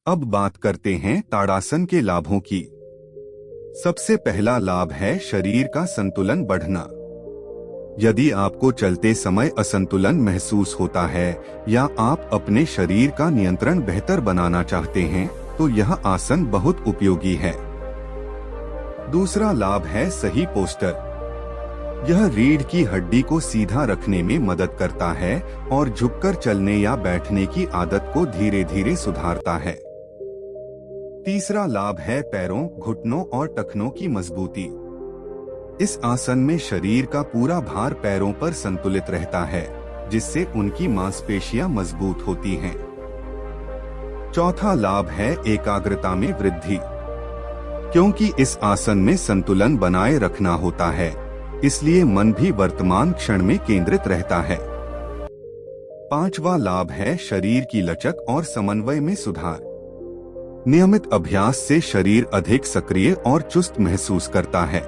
अब बात करते हैं ताड़ासन के लाभों की। सबसे पहला लाभ है शरीर का संतुलन बढ़ना। यदि आपको चलते समय असंतुलन महसूस होता है या आप अपने शरीर का नियंत्रण बेहतर बनाना चाहते हैं तो यह आसन बहुत उपयोगी है। दूसरा लाभ है सही पोस्टर। यह रीढ़ की हड्डी को सीधा रखने में मदद करता है और झुककर चलने या बैठने की आदत को धीरे धीरे सुधारता है। तीसरा लाभ है पैरों, घुटनों और टखनों की मजबूती। इस आसन में शरीर का पूरा भार पैरों पर संतुलित रहता है, जिससे उनकी मांसपेशियां मजबूत होती हैं। चौथा लाभ है एकाग्रता में वृद्धि। क्योंकि इस आसन में संतुलन बनाए रखना होता है, इसलिए मन भी वर्तमान क्षण में केंद्रित रहता है। पांचवा लाभ है शरीर की लचक और समन्वय में सुधार। नियमित अभ्यास से शरीर अधिक सक्रिय और चुस्त महसूस करता है।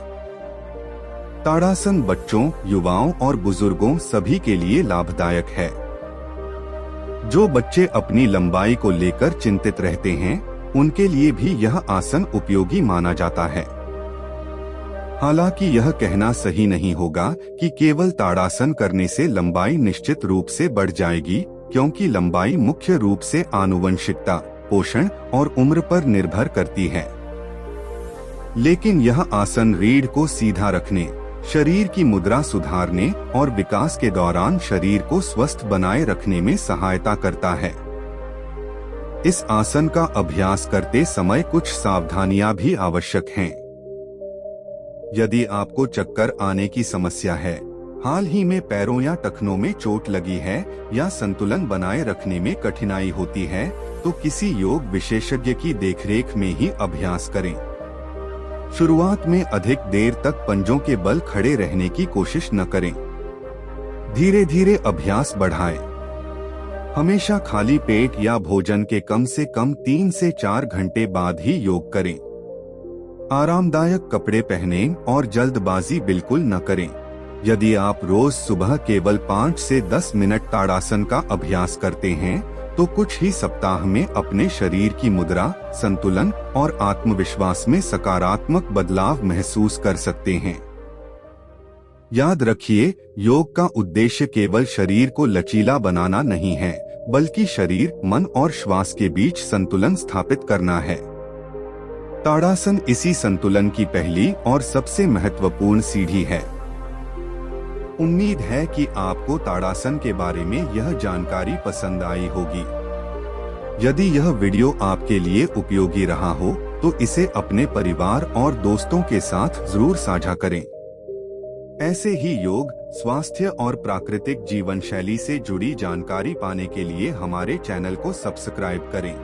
ताड़ासन बच्चों, युवाओं और बुजुर्गों सभी के लिए लाभदायक है। जो बच्चे अपनी लंबाई को लेकर चिंतित रहते हैं, उनके लिए भी यह आसन उपयोगी माना जाता है। हालांकि यह कहना सही नहीं होगा कि केवल ताड़ासन करने से लंबाई निश्चित रूप से बढ़ जाएगी, क्योंकि लंबाई मुख्य रूप से आनुवंशिकता, पोषण और उम्र पर निर्भर करती है। लेकिन यह आसन रीढ़ को सीधा रखने, शरीर की मुद्रा सुधारने और विकास के दौरान शरीर को स्वस्थ बनाए रखने में सहायता करता है। इस आसन का अभ्यास करते समय कुछ सावधानियां भी आवश्यक हैं। यदि आपको चक्कर आने की समस्या है, हाल ही में पैरों या टखनों में चोट लगी है या संतुलन बनाए रखने में कठिनाई होती है, तो किसी योग विशेषज्ञ की देखरेख में ही अभ्यास करें। शुरुआत में अधिक देर तक पंजों के बल खड़े रहने की कोशिश न करें। धीरे धीरे अभ्यास बढ़ाएं। हमेशा खाली पेट या भोजन के कम से कम 3 से 4 घंटे बाद ही योग करें। आरामदायक कपड़े पहनें और जल्दबाजी बिल्कुल न करें। यदि आप रोज सुबह केवल 5 से 10 मिनट ताड़ासन का अभ्यास करते हैं, तो कुछ ही सप्ताह में अपने शरीर की मुद्रा, संतुलन और आत्मविश्वास में सकारात्मक बदलाव महसूस कर सकते हैं। याद रखिए, योग का उद्देश्य केवल शरीर को लचीला बनाना नहीं है, बल्कि शरीर, मन और श्वास के बीच संतुलन स्थापित करना है। ताड़ासन इसी संतुलन की पहली और सबसे महत्वपूर्ण सीढ़ी है। उम्मीद है कि आपको ताड़ासन के बारे में यह जानकारी पसंद आई होगी। यदि यह वीडियो आपके लिए उपयोगी रहा हो, तो इसे अपने परिवार और दोस्तों के साथ जरूर साझा करें। ऐसे ही योग, स्वास्थ्य और प्राकृतिक जीवन शैली से जुड़ी जानकारी पाने के लिए हमारे चैनल को सब्सक्राइब करें।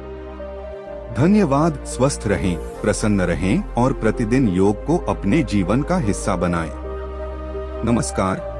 धन्यवाद। स्वस्थ रहें, प्रसन्न रहें और प्रतिदिन योग को अपने जीवन का हिस्सा बनाएं। नमस्कार।